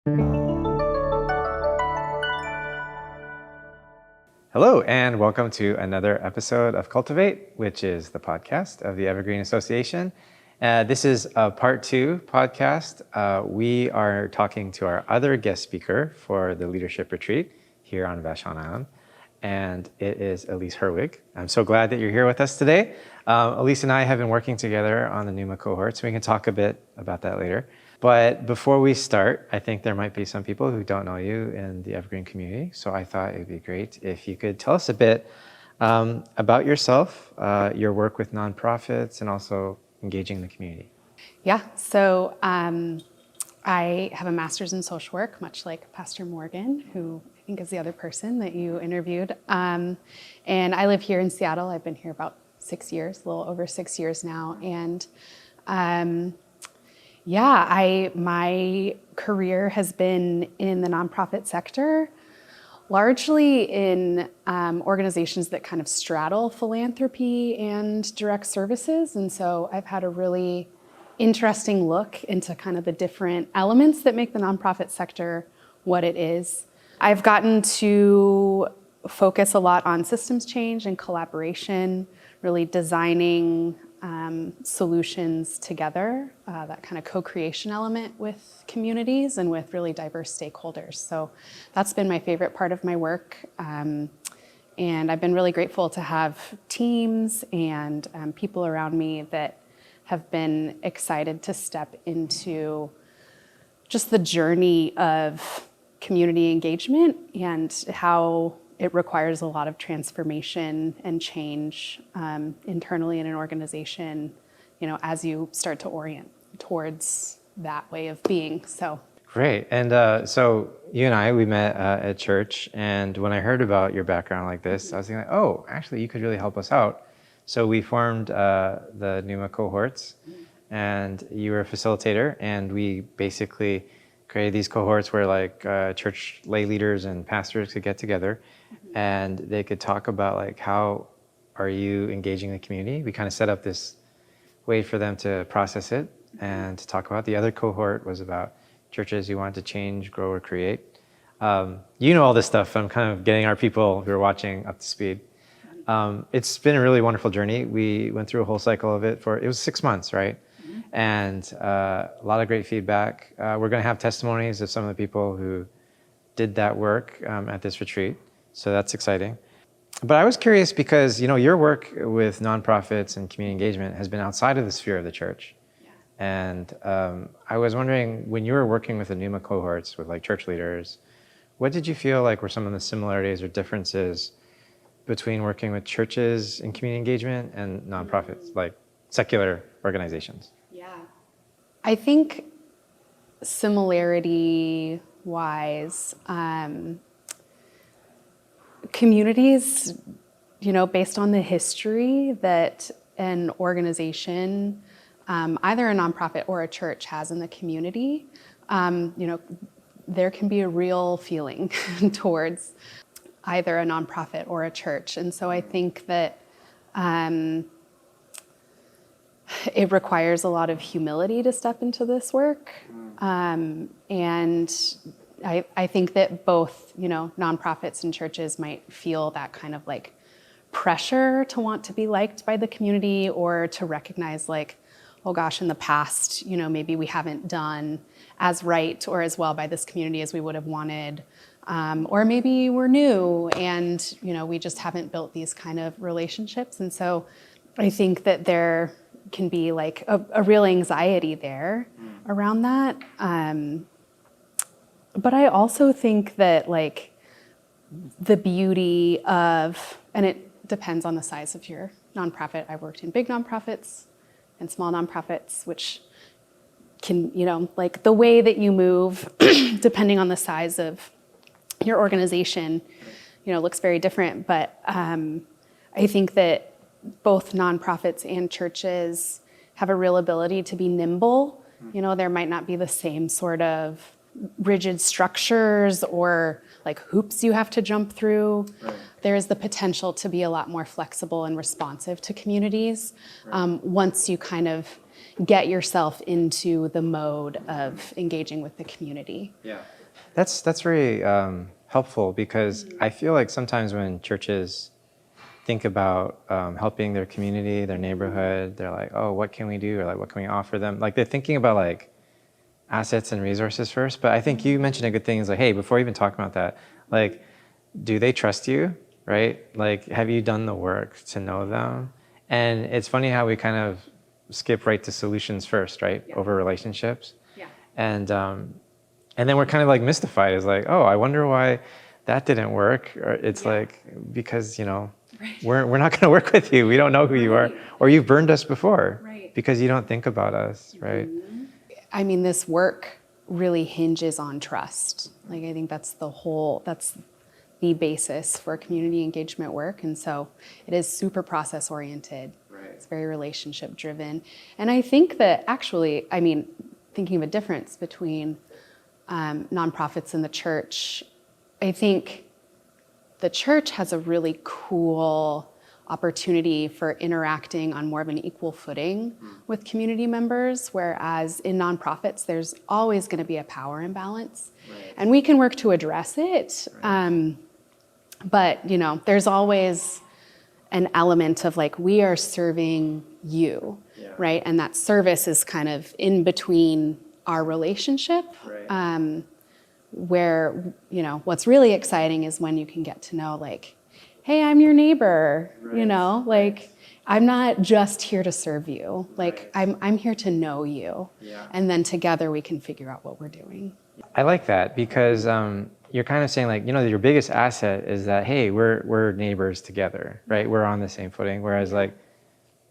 Hello, and welcome to another episode of Cultivate, which is the podcast of the Evergreen Association. This is a part 2 podcast. We are talking to our other guest speaker for the leadership retreat here on Vashon Island, and it is Elise Herwig. I'm so glad that you're here with us today. Elise and I have been working together on the NUMA cohorts. We can talk a bit about that later. But before we start, I think there might be some people who don't know you in the Evergreen community. So I thought it would be great if you could tell us a bit about yourself, your work with nonprofits, and also engaging the community. Yeah, so I have a master's in social work, much like Pastor Morgan, who I think is the other person that you interviewed. And I live here in Seattle. I've been here about 6 years, a little over 6 years now. And my career has been in the nonprofit sector, largely in organizations that kind of straddle philanthropy and direct services. And so I've had a really interesting look into kind of the different elements that make the nonprofit sector what it is. I've gotten to focus a lot on systems change and collaboration, really designing solutions together, that kind of co-creation element with communities and with really diverse stakeholders. So that's been my favorite part of my work. And I've been really grateful to have teams and people around me that have been excited to step into just the journey of community engagement and how it requires a lot of transformation and change internally in an organization, as you start to orient towards that way of being. So Great. And so you and we met at church. And when I heard about your background like this, I was thinking, oh, actually, you could really help us out. So we formed the NUMA cohorts, and you were a facilitator. And we basically created these cohorts where church lay leaders and pastors could get together and they could talk about how are you engaging the community. We kind of set up this way for them to process it and to talk about. The other cohort was about churches you want to change, grow, or create. You know all this stuff. I'm kind of getting our people who are watching up to speed. It's been a really wonderful journey. We went through a whole cycle of it it was 6 months, right? And a lot of great feedback. We're going to have testimonies of some of the people who did that work at this retreat. So that's exciting. But I was curious because, your work with nonprofits and community engagement has been outside of the sphere of the church. Yeah. And I was wondering, when you were working with the NUMA cohorts with church leaders, what did you feel like were some of the similarities or differences between working with churches in community engagement and nonprofits, like secular organizations? Yeah. I think similarity-wise, communities, based on the history that an organization, either a nonprofit or a church has in the community, there can be a real feeling towards either a nonprofit or a church. And so I think that it requires a lot of humility to step into this work. And I think that both, nonprofits and churches might feel that kind of pressure to want to be liked by the community, or to recognize oh gosh, in the past, maybe we haven't done as right or as well by this community as we would have wanted. Or maybe we're new and, we just haven't built these kind of relationships. And so I think that there can be a real anxiety there around that. But I also think that the beauty of, and it depends on the size of your nonprofit. I've worked in big nonprofits and small nonprofits, which can, the way that you move, depending on the size of your organization, looks very different. But I think that both nonprofits and churches have a real ability to be nimble. There might not be the same sort of rigid structures or hoops you have to jump through. Right. There is the potential to be a lot more flexible and responsive to communities once you kind of get yourself into the mode of engaging with the community. Yeah. That's very helpful, because I feel like sometimes when churches think about helping their community, their neighborhood, they're like, oh, what can we do? Or like, what can we offer them? Like, they're thinking about like assets and resources first. But I think you mentioned a good thing is like, hey, before even talking about that, like, do they trust you, right? Like, have you done the work to know them? And it's funny how we kind of skip right to solutions first, right? Yeah. Over relationships. Yeah. And then we're kind of like mystified. It's like, oh, I wonder why that didn't work. Or it's like, because, you know, we're not going to work with you. We don't know who you are. Or you've burned us before because you don't think about us, right? I mean, this work really hinges on trust. Like, I think that's the basis for community engagement work. And so it is super process oriented. It's very relationship driven. And I think that actually, I mean, thinking of a difference between nonprofits and the church, I think the church has a really cool opportunity for interacting on more of an equal footing with community members, whereas in nonprofits, there's always going to be a power imbalance. And we can work to address it. But, you know, there's always an element of like, we are serving you, right? And that service is kind of in between our relationship, where, you know, what's really exciting is when you can get to know like, hey, I'm your neighbor, you know, like, I'm not just here to serve you. Like, I'm here to know you. And then together we can figure out what we're doing. I like that, because you're kind of saying like, you know, your biggest asset is that, hey, we're neighbors together, right? We're on the same footing. Whereas like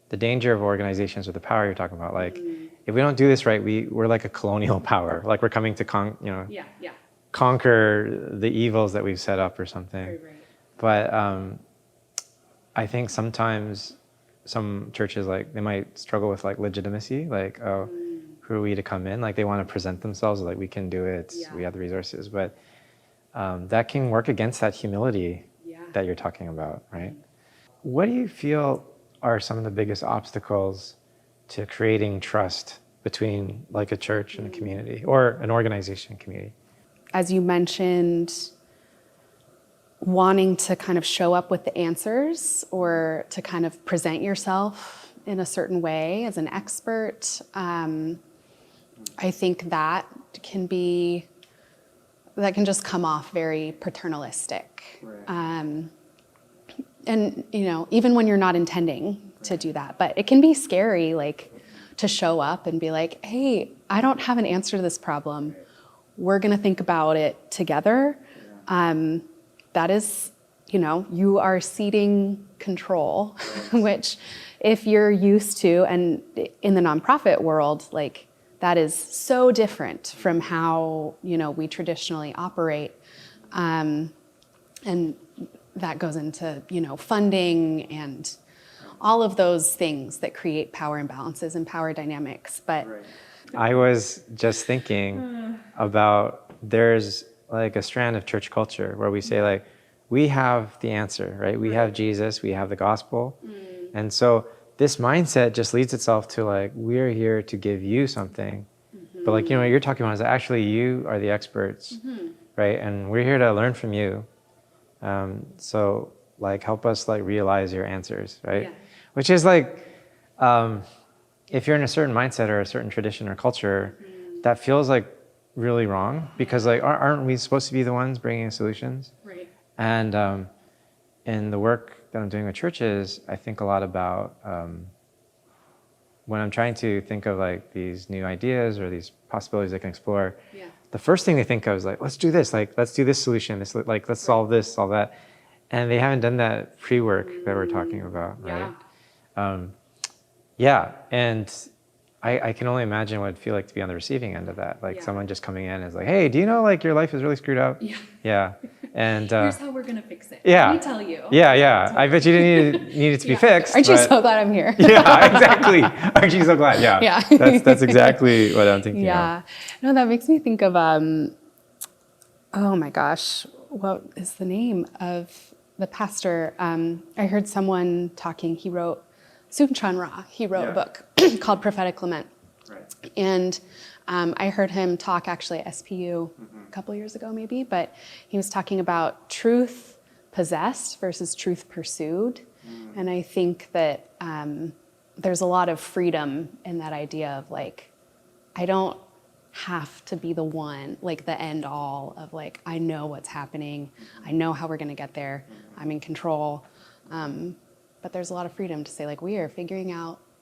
the danger of organizations with the power you're talking about, like if we don't do this right, we're like a colonial power. Like we're coming to conquer the evils that we've set up or something. But I think sometimes some churches, like, they might struggle with like legitimacy, like, oh, who are we to come in? Like, they want to present themselves like we can do it, we have the resources. But that can work against that humility that you're talking about, right? What do you feel are some of the biggest obstacles to creating trust between like a church and a community, or an organization and community? As you mentioned, wanting to kind of show up with the answers, or to kind of present yourself in a certain way as an expert. I think that can just come off very paternalistic. And, you know, even when you're not intending to do that, but it can be scary, like, to show up and be like, hey, I don't have an answer to this problem. We're going to think about it together. That is, you know, you are ceding control, which if you're used to, and in the nonprofit world, like, that is so different from how, you know, we traditionally operate. And that goes into, you know, funding and all of those things that create power imbalances and power dynamics. But I was just thinking about, there's like a strand of church culture where we say like, we have the answer, right? We have Jesus, we have the gospel. And so this mindset just leads itself to like, we're here to give you something. But like, you know, what you're talking about is that actually you are the experts, right? And we're here to learn from you. So like, help us like realize your answers, right? Which is like, if you're in a certain mindset or a certain tradition or culture, that feels like really wrong, because like, aren't we supposed to be the ones bringing solutions? And in the work that I'm doing with churches, I think a lot about when I'm trying to think of like these new ideas or these possibilities I can explore, the first thing they think of is like, let's do this, like, let's do this solution, this, like, let's solve this, solve that. And they haven't done that pre-work that we're talking about, right? And I can only imagine what it'd feel like to be on the receiving end of that. Like someone just coming in is like, hey, do you know like your life is really screwed up? And here's how we're gonna fix it. Let me tell you. I bet you didn't need it to be fixed. Aren't you so glad I'm here? Exactly. Aren't you so glad? That's exactly what I'm thinking of. No, that makes me think of oh my gosh, what is the name of the pastor? I heard someone talking. He wrote Soong-Chan Rah. He wrote a book called Prophetic Lament. Right. And I heard him talk actually at SPU a couple years ago maybe, but he was talking about truth possessed versus truth pursued. And I think that there's a lot of freedom in that idea of like, I don't have to be the one, like the end all of like, I know what's happening. I know how we're going to get there. I'm in control. But there's a lot of freedom to say like, we are figuring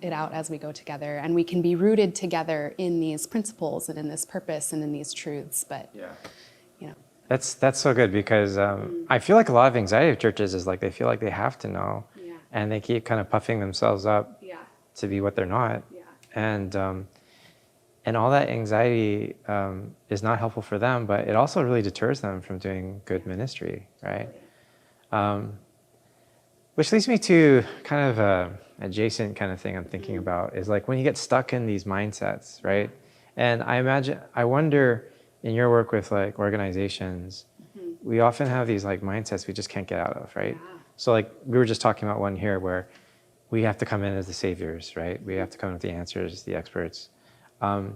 it out as we go together, and we can be rooted together in these principles and in this purpose and in these truths. But, you know. That's so good, because I feel like a lot of anxiety of churches is like they feel like they have to know, and they keep kind of puffing themselves up to be what they're not, and all that anxiety is not helpful for them, but it also really deters them from doing good ministry, right? Which leads me to kind of a adjacent kind of thing I'm thinking about is like when you get stuck in these mindsets, right? And I wonder in your work with like organizations, we often have these like mindsets we just can't get out of, right? So like we were just talking about one here where we have to come in as the saviors, right? We have to come with the answers, the experts. How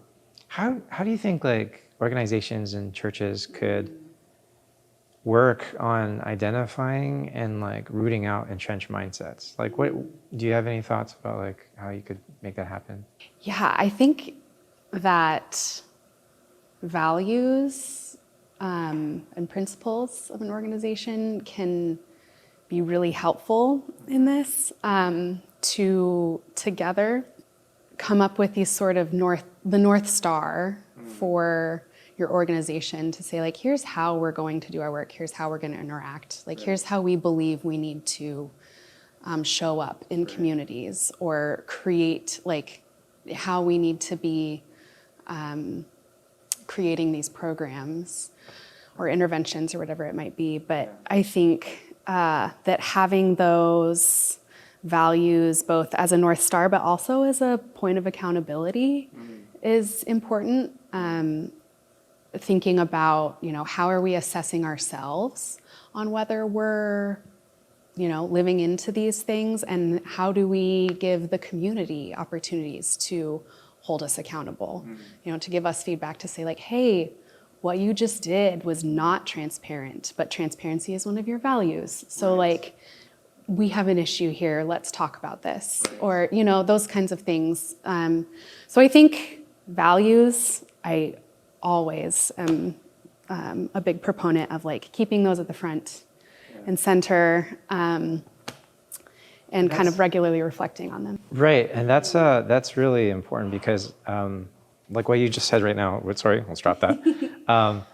do you think like organizations and churches could work on identifying and like rooting out entrenched mindsets? Like what, do you have any thoughts about like how you could make that happen? Yeah, I think that values and principles of an organization can be really helpful in this, to together come up with these sort of the North Star for your organization, to say like, here's how we're going to do our work, here's how we're going to interact, like here's how we believe we need to show up in communities, or create like how we need to be creating these programs or interventions or whatever it might be. But I think that having those values both as a North Star but also as a point of accountability is important. Thinking about, how are we assessing ourselves on whether we're, living into these things, and how do we give the community opportunities to hold us accountable, to give us feedback, to say like, hey, what you just did was not transparent, but transparency is one of your values. So like, we have an issue here, let's talk about this, or, those kinds of things. So I think values, I always am a big proponent of like keeping those at the front and center, and kind of regularly reflecting on them. Right, and that's really important, because like what you just said right now, sorry, let's drop that,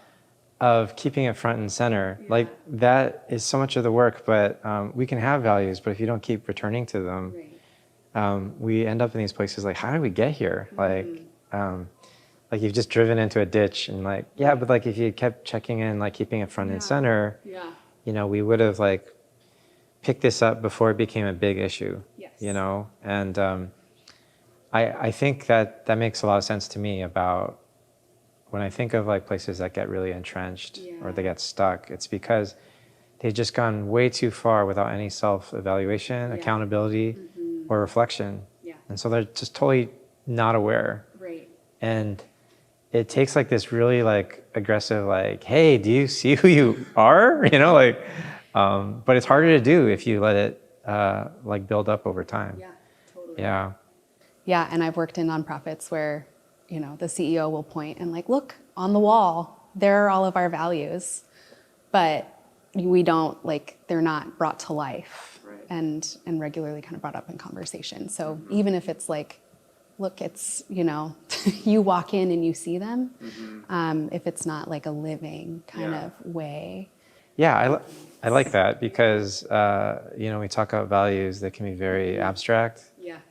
of keeping it front and center, like that is so much of the work, but we can have values, but if you don't keep returning to them, we end up in these places like, how did we get here? Like you've just driven into a ditch, and like, but like if you kept checking in, like keeping it front and center, we would have like picked this up before it became a big issue, and I think that makes a lot of sense to me about when I think of like places that get really entrenched or they get stuck. It's because they've just gone way too far without any self-evaluation, accountability, or reflection, and so they're just totally not aware. And it takes like this really like aggressive, like, hey, do you see who you are? But it's harder to do if you let it like build up over time. Yeah, totally. Yeah, and I've worked in nonprofits where, the CEO will point and like, look, on the wall, there are all of our values, but we don't, like, they're not brought to life and regularly kind of brought up in conversation. So even if it's like, look, it's, you walk in and you see them, if it's not like a living kind of way. Yeah, I like that, because, we talk about values that can be very abstract.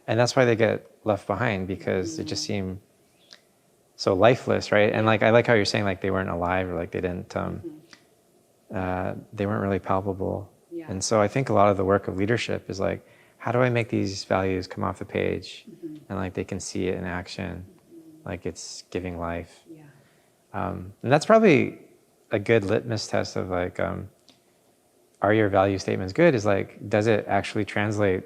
And that's why they get left behind, because they just seem so lifeless, right? And like, I like how you're saying like they weren't alive, or like they didn't, they weren't really palpable. And so I think a lot of the work of leadership is like, how do I make these values come off the page and like they can see it in action, like it's giving life. And that's probably a good litmus test of like, are your value statements good? Is like, does it actually translate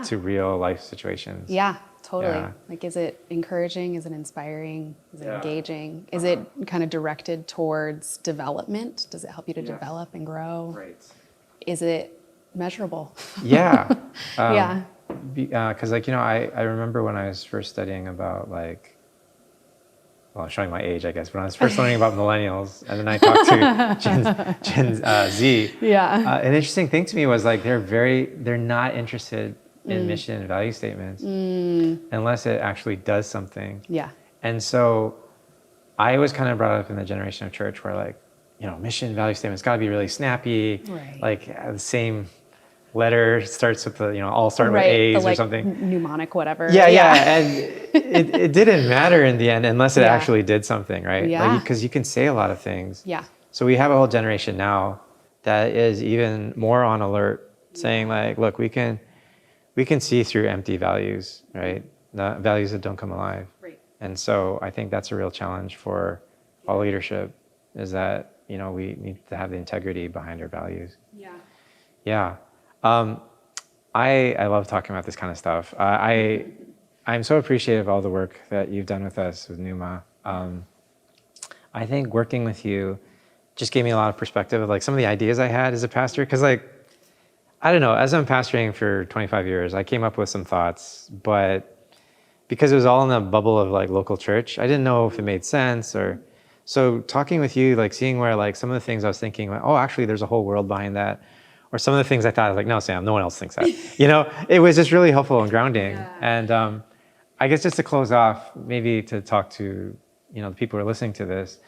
to real life situations. Yeah, totally. Yeah. Like, is it encouraging? Is it inspiring? Is it engaging? Is it kind of directed towards development? Does it help you to develop and grow? Right. Is it measurable? Yeah. Yeah. Because like, I remember when I was first studying about like, well, I'm showing my age, I guess, when I was first learning about millennials, and then I talked to Gen Z. Yeah. An interesting thing to me was like they're not interested in mission and value statements unless it actually does something. Yeah. And so I was kind of brought up in the generation of church where like, mission value statements got to be really snappy, Right. like the same letter starts with the, all start with Right. A's The, or something. mnemonic, whatever. Yeah. And it didn't matter in the end unless it actually did something, right? Yeah. Because you can say a lot of things. Yeah. So we have a whole generation now that is even more on alert, saying like, look, we can see through empty values, right? The values that don't come alive. Right. And so I think that's a real challenge for all leadership, is that, we need to have the integrity behind our values. Yeah. Yeah. I love talking about this kind of stuff. I'm so appreciative of all the work that you've done with us with Numa. I think working with you just gave me a lot of perspective of like some of the ideas I had as a pastor. Because like, I don't know, as I'm pastoring for 25 years, I came up with some thoughts, but because it was all in the bubble of like local church, I didn't know if it made sense. Or so talking with you, like seeing where like some of the things I was thinking, like, oh, actually there's a whole world behind that. Or some of the things I thought, I was like, no, Sam, no one else thinks that. It was just really helpful and grounding. Yeah. And I guess just to close off, maybe to talk to, the people who are listening to this,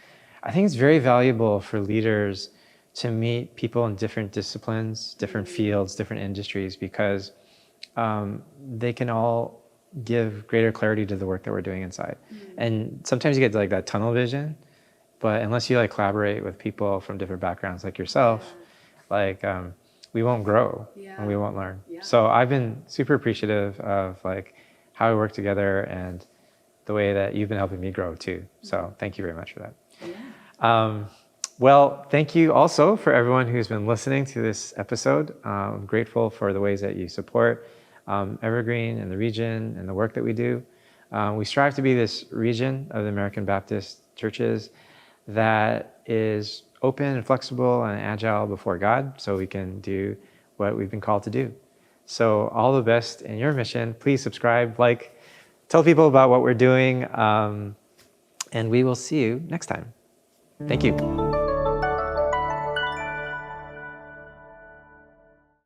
I think it's very valuable for leaders to meet people in different disciplines, different fields, different industries, because they can all give greater clarity to the work that we're doing inside. And sometimes you get like that tunnel vision, but unless you like collaborate with people from different backgrounds like yourself, like we won't grow and we won't learn. So I've been super appreciative of like how we work together and the way that you've been helping me grow too. So thank you very much for that. Well, thank you also for everyone who's been listening to this episode. I'm grateful for the ways that you support Evergreen and the region and the work that we do. We strive to be this region of the American Baptist churches that is open and flexible and agile before God, so we can do what we've been called to do. So all the best in your mission. Please subscribe, tell people about what we're doing, and we will see you next time. Thank you.